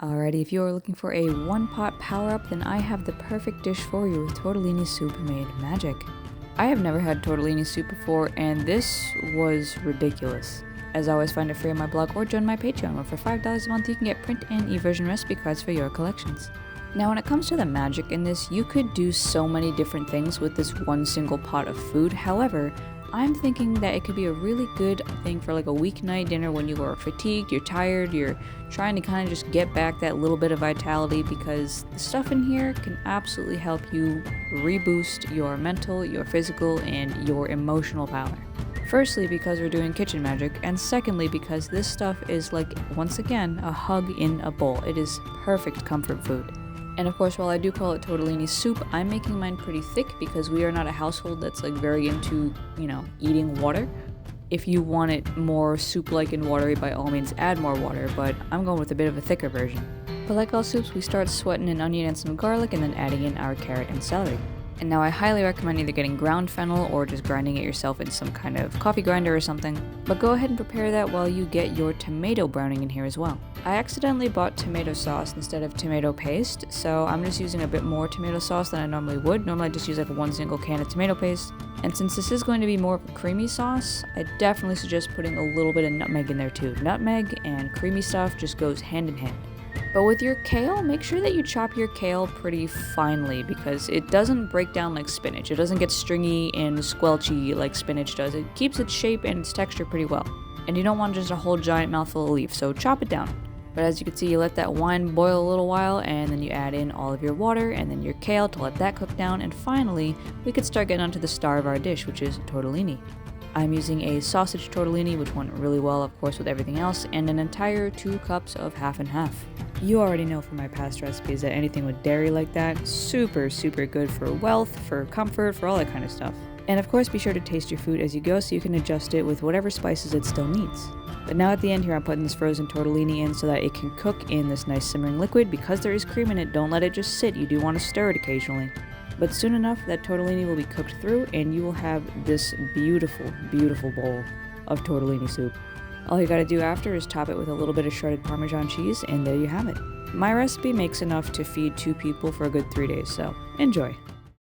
Alrighty, if you are looking for a one-pot power-up, then I have the perfect dish for you with tortellini soup made magic. I have never had tortellini soup before, and this was ridiculous. As always, find it free on my blog or join my Patreon, where for $5 a month you can get print and e-version recipe cards for your collections. Now when it comes to the magic in this, you could do so many different things with this one single pot of food. However, I'm thinking that it could be a really good thing for like a weeknight dinner when you are fatigued, you're tired, you're trying to kind of just get back that little bit of vitality, because the stuff in here can absolutely help you reboost your mental, your physical, and your emotional power. Firstly, because we're doing kitchen magic, and secondly, because this stuff is like, once again, a hug in a bowl. It is perfect comfort food. And of course, while I do call it tortellini soup, I'm making mine pretty thick because we are not a household that's like very into, eating water. If you want it more soup-like and watery, by all means add more water, but I'm going with a bit of a thicker version. But like all soups, we start sweating an onion and some garlic and then adding in our carrot and celery. And now I highly recommend either getting ground fennel or just grinding it yourself in some kind of coffee grinder or something. But go ahead and prepare that while you get your tomato browning in here as well. I accidentally bought tomato sauce instead of tomato paste, so I'm just using a bit more tomato sauce than I normally would. Normally I just use like one single can of tomato paste. And since this is going to be more of a creamy sauce, I definitely suggest putting a little bit of nutmeg in there too. Nutmeg and creamy stuff just goes hand in hand. But with your kale, make sure that you chop your kale pretty finely because it doesn't break down like spinach. It doesn't get stringy and squelchy like spinach does. It keeps its shape and its texture pretty well. And you don't want just a whole giant mouthful of leaf, so chop it down. But as you can see, you let that wine boil a little while, and then you add in all of your water and then your kale to let that cook down. And finally, we could start getting onto the star of our dish, which is tortellini. I'm using a sausage tortellini, which went really well, of course, with everything else, and an entire 2 cups of half and half. You already know from my past recipes that anything with dairy like that, super good for wealth, for comfort, for all that kind of stuff. And of course, be sure to taste your food as you go so you can adjust it with whatever spices it still needs. But now at the end here, I'm putting this frozen tortellini in so that it can cook in this nice simmering liquid. Because there is cream in it, don't let it just sit. You do want to stir it occasionally. But soon enough, that tortellini will be cooked through and you will have this beautiful bowl of tortellini soup. All you gotta do after is top it with a little bit of shredded Parmesan cheese, and there you have it. My recipe makes enough to feed 2 people for a good 3 days, so enjoy.